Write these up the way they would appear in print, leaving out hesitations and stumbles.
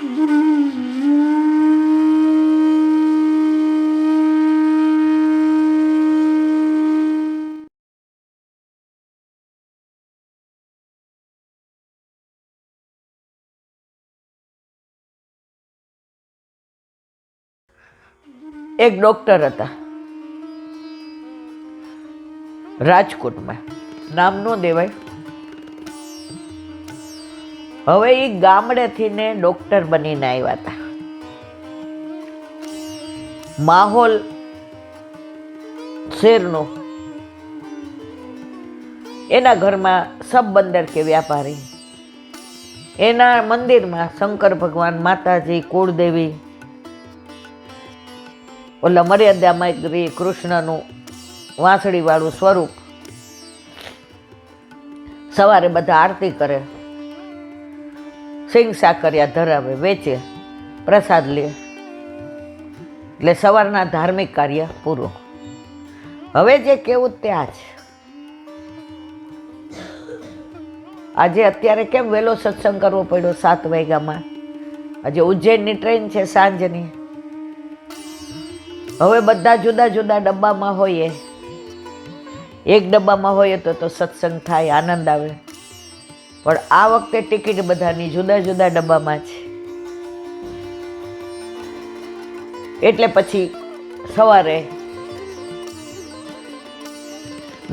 એક ડૉક્ટર હતા રાજકોટમાં, નામ ન દેવાય. હવે એ ગામડેથી ને ડૉક્ટર બનીને આવ્યા હતા. માહોલ શેરનો, એના ઘરમાં સબબંદર કે વ્યાપારી, એના મંદિરમાં શંકર ભગવાન, માતાજી, કુળદેવી, ઓલા મર્યાદામાં કૃષ્ણનું વાંસળીવાળું સ્વરૂપ. સવારે બધા આરતી કરે, સિંગ સાકરિયા ધરાવે, વેચે, પ્રસાદ લે, એટલે સવારના ધાર્મિક કાર્ય પૂરું. હવે જે કેવું ત્યાં જ આજે અત્યારે કેમ વહેલો સત્સંગ કરવો પડ્યો 7 વાગ્યામાં? આજે ઉજ્જૈનની ટ્રેન છે સાંજની. હવે બધા જુદા જુદા ડબ્બામાં હોઈએ. એક ડબ્બામાં હોઈએ તો સત્સંગ થાય, આનંદ આવે. પણ આ વખતે ટિકિટ બધાની જુદા જુદા ડબ્બામાં છે. એટલે પછી સવારે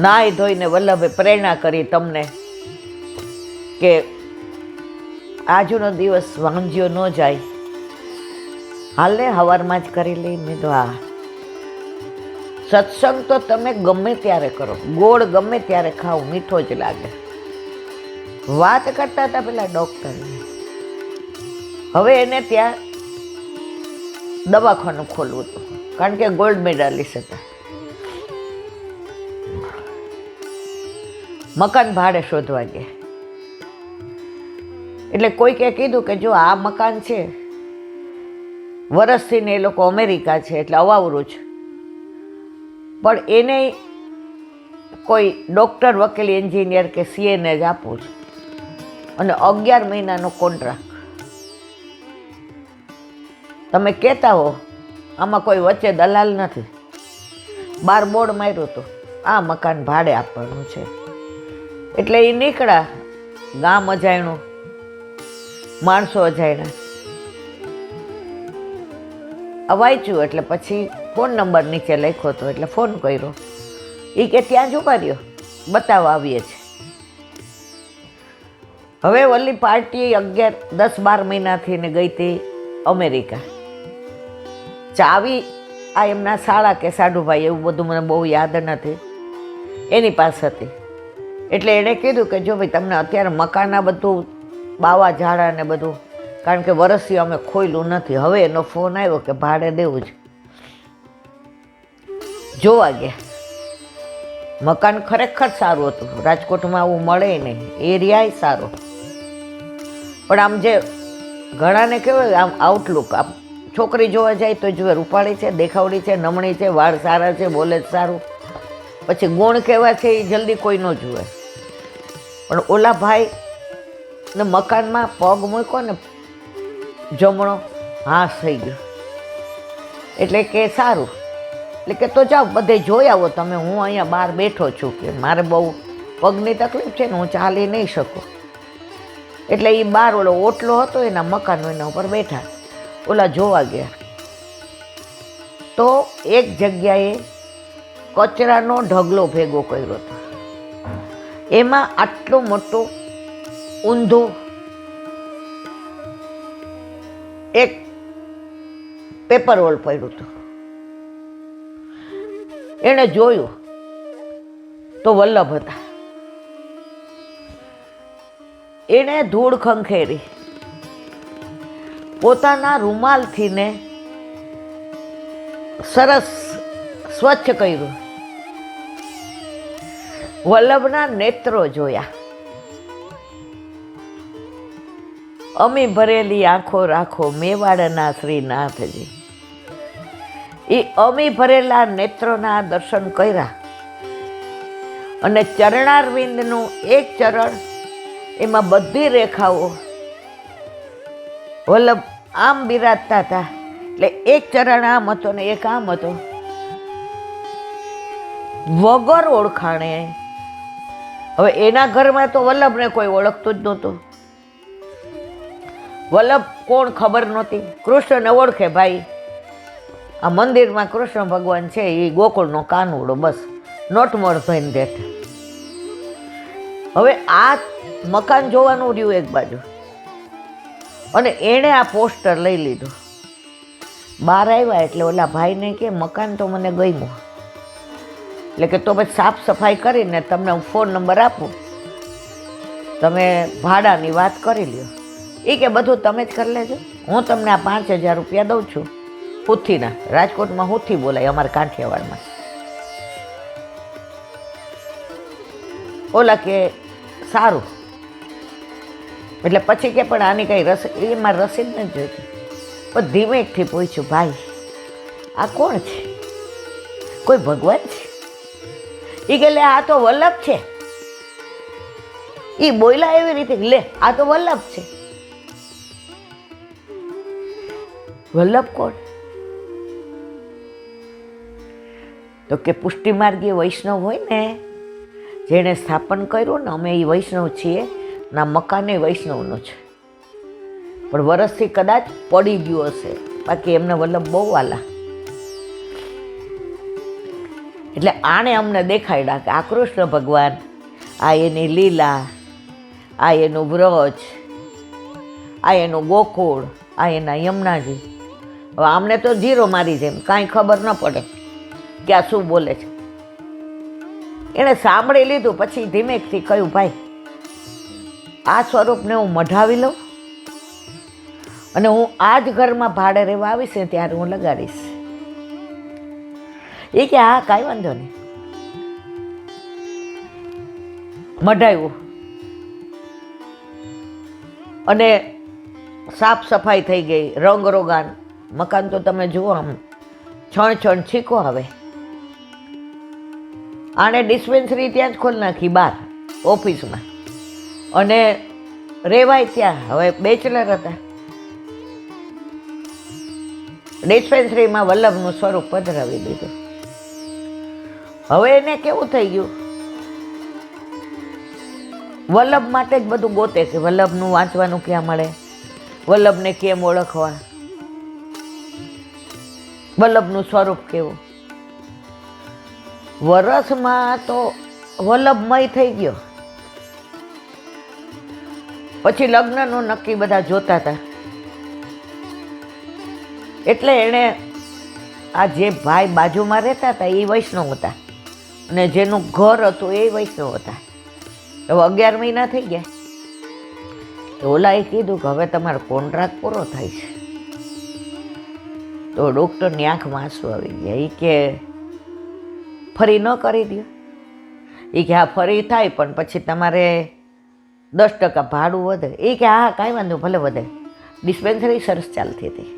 નાહી ધોઈને વલ્લભે પ્રેરણા કરી તમને કે આજનો દિવસ વાંજ્યો ન જાય, હાલને હવારમાં જ કરી લઈ. મેં તો આ સત્સંગ તો તમે ગમે ત્યારે કરો, ગોળ ગમે ત્યારે ખાઓ, મીઠો જ લાગે. વાત કરતા હતા પેલા ડૉક્ટરને. હવે એને ત્યાં દવાખાનું ખોલવું હતું, કારણ કે ગોલ્ડ મેડાલિસ્ટ હતા. મકાન ભાડે શોધવા ગયા. એટલે કોઈકે કીધું કે જો આ મકાન છે, વરસથી ને એ લોકો અમેરિકા છે એટલે અવાવરું છે, પણ એને કોઈ ડૉક્ટર, વકીલ, એન્જિનિયર કે સીએને જ આપવું છે, અને 11 મહિનાનો કોન્ટ્રાક્ટ. તમે કહેતા હો આમાં કોઈ વચ્ચે દલાલ નથી. 12 બોર્ડ માર્યું હતું, આ મકાન ભાડે આપવાનું છે. એટલે એ નીકળ્યા, ગામ અજાયણું, માણસો અજાયણા. વાંચ્યું એટલે પછી ફોન નંબર નીચે લખ્યો હતો, એટલે ફોન કર્યો. એ કે ત્યાં જ ઉભા રહ્યો, બતાવવા આવીએ છીએ. હવે ઓલી પાર્ટી 10-12 મહિનાથી ને ગઈ હતી અમેરિકા. ચાવી આ એમના શાળા કે સાડુભાઈ, એવું બધું મને બહુ યાદ નથી, એની પાસે હતી. એટલે એણે કીધું કે જો ભાઈ તમને અત્યારે મકાનના બધું બાવા ઝાડા ને બધું, કારણ કે વરસથી અમે ખોયલું નથી. હવે એનો ફોન આવ્યો કે ભાડે દેવું છે. જોવા ગયા. મકાન ખરેખર સારું હતું. રાજકોટમાં આવું મળે નહીં, એરિયાય સારો. પણ આમ જે ઘણાને કહેવાય આમ આઉટલુક, આમ છોકરી જોવા જાય તો જુએ રૂપાળી છે, દેખાવડી છે, નમણી છે, વાળ સારા છે, બોલે જ સારું. પછી ગુણ કેવા છે એ જલ્દી કોઈ ન જુએ. પણ ઓલા ભાઈ ને મકાનમાં પગ મૂક્યો ને જમણો, હાશ થઈ ગયો. એટલે કે સારું. એટલે કે તો જાઓ બધે જોઈ આવો તમે, હું અહીંયા બહાર બેઠો છું, કે મારે બહુ પગની તકલીફ છે ને હું ચાલી નહીં શકું. એટલે એ બહાર ઓલો ઓટલો હતો એના મકાનનો, એના ઉપર બેઠા. ઓલા જોવા ગયા તો એક જગ્યાએ કચરાનો ઢગલો ભેગો કર્યો હતો. એમાં આટલો મોટો ઊંધો એક પેપર રોલ પડ્યું હતું. એણે જોયું તો વલ્લભ હતા. એણે ધૂળ ખંખેરી, પોતાના રૂમાલથી ને સરસ સ્વચ્છ કર્યું. વલ્લભના નેત્રો જોયા. અમી ભરેલી આંખો રાખો મેવાડના શ્રીનાથજી. એ અમી ભરેલા નેત્રોના દર્શન કર્યા. અને ચરણારવિંદનું એક ચરણ, એમાં બધી રેખાઓ વલ્લભ આમ બિરાજતા હતા. એટલે એક ચરણ આમ હતો ને એક આમ હતો. વગર ઓળખાણે. હવે એના ઘરમાં તો વલ્લભને કોઈ ઓળખતું જ નહોતું. વલ્લભ કોણ ખબર નહોતી. કૃષ્ણને ઓળખે ભાઈ, આ મંદિરમાં કૃષ્ણ ભગવાન છે, એ ગોકુળનો કાનુડો, બસ નોટ મોર ધન દેટ. હવે આ મકાન જોવાનું રહ્યું એક બાજુ, અને એણે આ પોસ્ટર લઈ લીધું. બહાર આવ્યા એટલે ઓલા ભાઈને કે મકાન તો મને ગમ્યું, એટલે કે તો પછી સાફ સફાઈ કરીને તમને હું ફોન નંબર આપું, તમે ભાડાની વાત કરી લ્યો. એ કે બધું તમે જ કરી લેજો, હું તમને આ 5,000 રૂપિયા દઉં છું. હુથીના, રાજકોટમાં હુથી બોલાય, અમારા કાંઠિયાવાડમાં. ઓલા કે સારું. એટલે પછી કે પણ આની કંઈ રસીદ, એમાં રસીદ નથી જોઈતી. પણ ધીમેકથી પૂછ્યું, ભાઈ આ કોણ છે? કોઈ ભગવાન છે? એ કે લે આ તો વલ્લભ છે. એ બોલ્યા એવી રીતે, લે આ તો વલ્લભ છે. વલ્લભ કોણ? તો કે પુષ્ટિ માર્ગીય વૈષ્ણવ હોય ને, જેણે સ્થાપન કર્યું ને, અમે એ વૈષ્ણવ છીએ, ના મકાને વૈષ્ણવનું છે, પણ વરસથી કદાચ પડી ગયું હશે, બાકી એમને વલ્લભ બહુ વાલા. એટલે આણે અમને દેખાડ્યા કે આ કૃષ્ણ ભગવાન, આ એની લીલા, આ એનું વ્રજ, આ એનું ગોકુળ, આ એના યમુનાજી. હવે આમને તો જીરો મારી જેમ કાંઈ ખબર ન પડે કે આ શું બોલે છે. એણે સાંભળી લીધું, પછી ધીમેકથી કહ્યું, ભાઈ આ સ્વરૂપને હું મઢાવી લઉં, અને હું આ જ ઘરમાં ભાડે રહેવા આવીશ ને ત્યારે હું લગાડીશ. એ કે હા કાંઈ વાંધો નહીં. મઢાવ્યું અને સાફ સફાઈ થઈ ગઈ, રંગ રોગાન. મકાન તો તમે જુઓ, આમ છણ છીકો આવે. આણે ડિસ્પેન્સરી ત્યાં જ ખોલી નાખી બહાર ઓફિસમાં, અને રેવાય ત્યાં. હવે બેચલર હતા. ડિસ્પેન્સરીમાં વલ્લભનું સ્વરૂપ પધરાવી દીધું. હવે એને કેવું થઈ ગયું, વલ્લભ માટે જ બધું ગોતે કે વલ્લભનું વાંચવાનું ક્યાં મળે, વલ્લભને કેમ ઓળખવા, વલ્લભનું સ્વરૂપ કેવું. વરસમાં તો વલ્લભમય થઈ ગયો. પછી લગ્નનું નક્કી બધા જોતા હતા. એટલે એણે આ જે ભાઈ બાજુમાં રહેતા હતા એ વૈષ્ણવ હતા, અને જેનું ઘર હતું એ વૈષ્ણવ હતા. હવે 11 મહિના થઈ ગયા. ઓલાએ કીધું કે હવે તમારો કોન્ટ્રાક્ટ પૂરો થાય છે. તો ડૉક્ટરની આંખમાં આંસુ આવી ગયા. એ કે ફરી ન કરી દો. એ કે હા ફરી થાય, પણ પછી તમારે 10% ભાડું વધે. એ કે હા કાંઈ વાંધો, ભલે વધે. ડિસ્પેન્સરી સરસ ચાલતી હતી.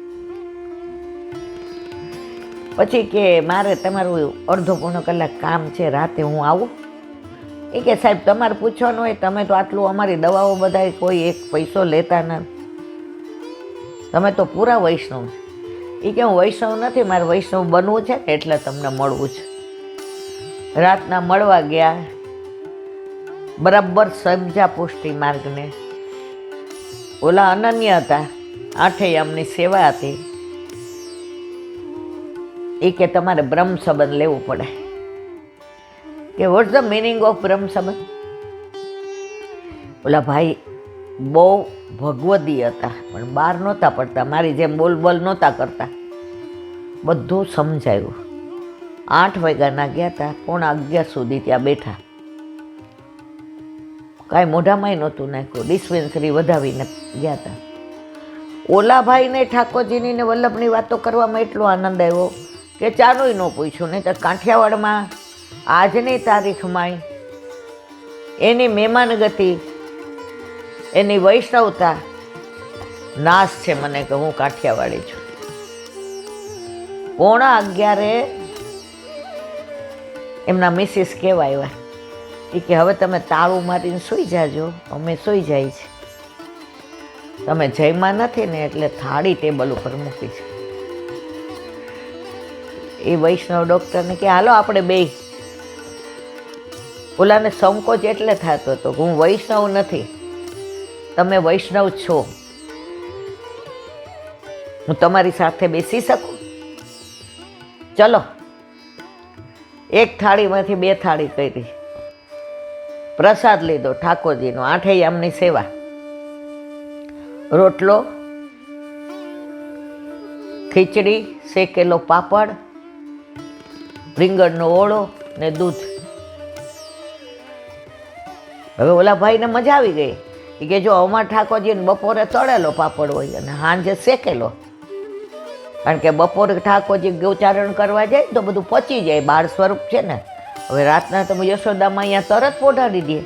પછી કે મારે તમારું અડધો પોણો કલાક કામ છે, રાતે હું આવું. એ કે સાહેબ તમારે પૂછવાનું હોય, તમે તો આટલું અમારી દવાઓ બધા કોઈ એક પૈસો લેતા નથી, તમે તો પૂરા વૈષ્ણવ. એ કે હું વૈષ્ણવ નથી, મારે વૈષ્ણવ બનવું છે ને એટલે તમને મળવું છે. રાતના મળવા ગયા, બરાબર સમજ્યા પુષ્ટિ માર્ગને. ઓલા અનન્ય હતા, 8 યામની સેવા હતી. એ કે તમારે બ્રહ્મ સંબંધ લેવું પડે. કે વોટ્સ ધ મિનિંગ ઓફ બ્રહ્મ સંબંધ? ઓલા ભાઈ બહુ ભગવદી હતા, પણ બહાર નહોતા પડતા, મારી જેમ બોલ નહોતા કરતા. બધું સમજાયું. 8 વાગ્યાના ગયા હતા, 11:15 સુધી ત્યાં બેઠા. કાંઈ મોઢામાંય નહોતું નાખ્યું, ડિસ્પેન્સરી વધાવીને ગયા હતા. ઓલા ભાઈને ઠાકોરજીની ને વલ્લભની વાતો કરવામાં એટલો આનંદ આવ્યો કે ચાનુંય ન પૂછ્યું. નહીં તો કાંઠિયાવાડમાં આજની તારીખમાં એની મહેમાન ગતિ, એની વૈષ્ણવતા નાશ છે. મને કે હું કાઠિયાવાડી છું. 11:15 એમના મિસિસ કહેવા આવ્યા. એ કે હવે તમે તાળું મારીને સૂઈ જાજો, અમે સૂઈ જાય છે. તમે જયમાં નથી ને એટલે થાળી ટેબલ ઉપર મૂકી છે. એ વૈષ્ણવ ડૉક્ટરને કે હાલો આપણે બે. ઓલાને સંકોચ એટલે થતો હતો કે હું વૈષ્ણવ નથી, તમે વૈષ્ણવ છો, હું તમારી સાથે બેસી શકું? ચલો. એક થાળીમાંથી 2 થાળી કરી, પ્રસાદ લીધો ઠાકોરજીનો, 8 યામની સેવા, રોટલો, ખીચડી, શેકેલો પાપડ, રીંગણનો ઓળો ને દૂધ. હવે ઓલા ભાઈને મજા આવી ગઈ કે જો અમાર ઠાકોરજીને બપોરે તળેલો પાપડ હોય અને સાંજે શેકેલો, કારણ કે બપોરે ઠાકોરજી ગૌચારણ કરવા જાય તો બધું પચી જાય, બાળ સ્વરૂપ છે ને. હવે રાતના તમે યશોદામાં અહીંયા તરત પોઢાડી દે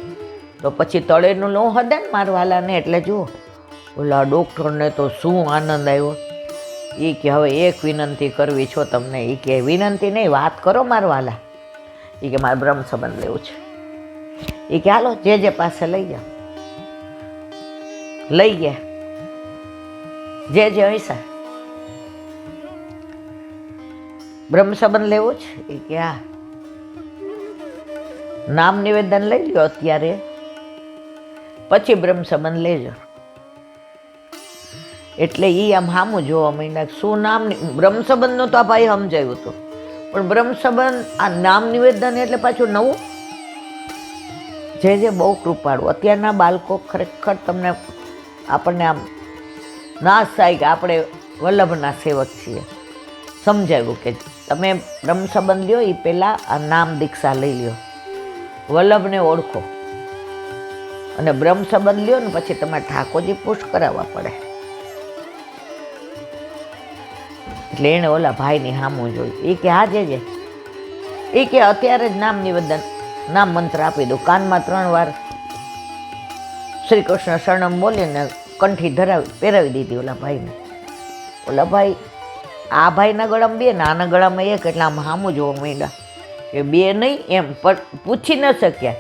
તો પછી તળેનું ન હદે ને મારવાલાને. એટલે જુઓ ઓલા ડૉક્ટરને તો શું આનંદ આવ્યો. એ કે હવે એક વિનંતી કરવી છો તમને. એ કે વિનંતી નહીં, વાત કરો મારવાલા. એ કે મારે બ્રહ્મ સંબંધ લેવું છે. એ કે હાલો જે પાસે લઈ જાઓ. લઈ ગયા જે હૈસા, બ્રહ્મ સંબંધ લેવો છે? એ કે હા. નામ નિવેદન લઈ લો અત્યારે, પછી બ્રહ્મ સંબંધ લેજો. એટલે એ આમ સામું જોવા માંડ્યા, શું નામ બ્રહ્મ સંબંધનું તો આ ભાઈ સમજાયું હતું, પણ બ્રહ્મ સંબંધ આ નામ નિવેદન એટલે પાછું નવું. જે બહુ કૃપાળું. અત્યારના બાળકો ખરેખર તમને આપણને આમ નાશ થાય કે આપણે વલ્લભના સેવક છીએ. સમજાવ્યું કે તમે બ્રહ્મ સંબંધ લ્યો એ પહેલાં આ નામ દીક્ષા લઈ લ્યો, વલ્લભને ઓળખો, અને બ્રહ્મ સંબંધ લ્યો ને પછી તમારે ઠાકોરજી પુષ્ટ કરાવવા પડે. એટલે એણે ઓલા ભાઈની સામું જોયું. એ કે હા જે એ કે અત્યારે જ નામ નિવેદન, નામ મંત્ર આપી દઉં. કાનમાં 3 વાર શ્રી કૃષ્ણ શરણમ બોલીને કંઠી પહેરાવી દીધી ઓલા ભાઈને. ઓલા ભાઈ, આ ભાઈના ગળામાં 2 ને આના ગળામાં 1, એટલે આમ સામું જોવા માંડ્યા કે 2 નહીં એમ. પણ પૂછી ન શક્યા.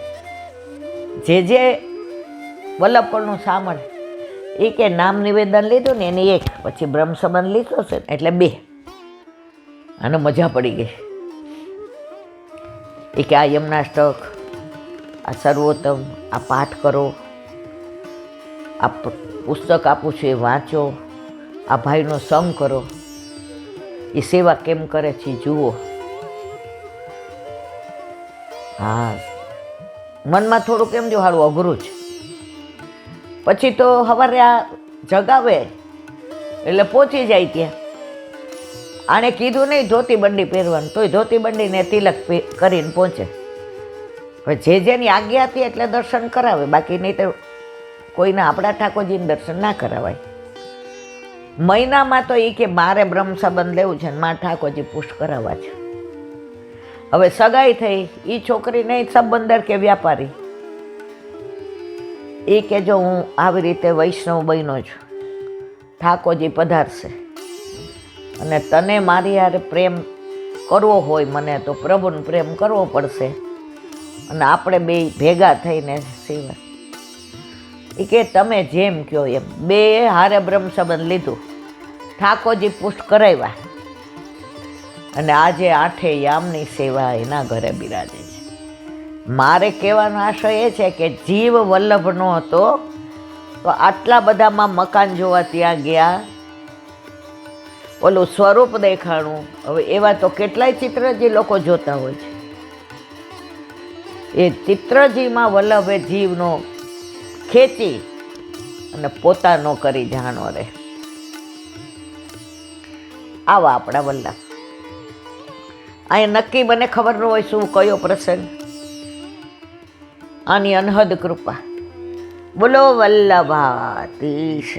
જે વલ્લભપણનું સાંભળે એ કે નામ નિવેદન લીધું ને એની 1, પછી બ્રહ્મ સંબંધ લીધો છે એટલે 2. આને મજા પડી ગઈ. એ કે આ યમનાષ્ટક, આ સર્વોત્તમ, આ પાઠ કરો, આ પુસ્તક આપું છું એ વાંચો, આ ભાઈનો સંગ કરો, એ સેવા કેમ કરે છે જુઓ. હા, મનમાં થોડુંક એમ જો સારું અઘરું છે. પછી તો સવારે આ જગાવે એટલે પહોંચી જાય ત્યાં. આણે કીધું નહીં ધોતી બંડી પહેરવાનું, તોય ધોતી બંડીને તિલક કરીને પહોંચે. હવે જેની આજ્ઞા હતી એટલે દર્શન કરાવે, બાકી નહીં તો કોઈને આપણા ઠાકોરજીને દર્શન ના કરાવાય. મહિનામાં તો એ કે મારે બ્રહ્મ સંબંધ લેવું છે ને મારે ઠાકોરજી પુષ્ટ કરાવવા છે. હવે સગાઈ થઈ, એ છોકરી નહીં સંબંધર કે વ્યાપારી. એ કે જો હું આવી રીતે વૈષ્ણવ બન્યો છું, ઠાકોરજી પધારશે અને તને મારી હારે પ્રેમ કરવો હોય મને તો પ્રભુનો પ્રેમ કરવો પડશે અને આપણે 2 ભેગા થઈને સેવા. એ કે તમે જેમ કહો એમ. 2 હારે બ્રહ્મ સંબંધ લીધું, ઠાકોરજી પુષ્ટ કરાવ્યા અને આજે 8 યામની સેવા એના ઘરે બિરાજે છે. મારે કહેવાનો આશય એ છે કે જીવ વલ્લભનો હતો તો આટલા બધામાં મકાન જોવા ત્યાં ગયા, ઓલું સ્વરૂપ દેખાણું. હવે એવા તો કેટલાય ચિત્રજી લોકો જોતા હોય છે. એ ચિત્રજીમાં વલ્લભે જીવનો ખેંચી અને પોતાનો કરી જાણો રે. આવા આપણા વલ્લભ. અહીંયા નક્કી મને ખબર ન હોય શું કયો પ્રસંગ. આની અનહદ કૃપા. બોલો વલ્લભાધીશ.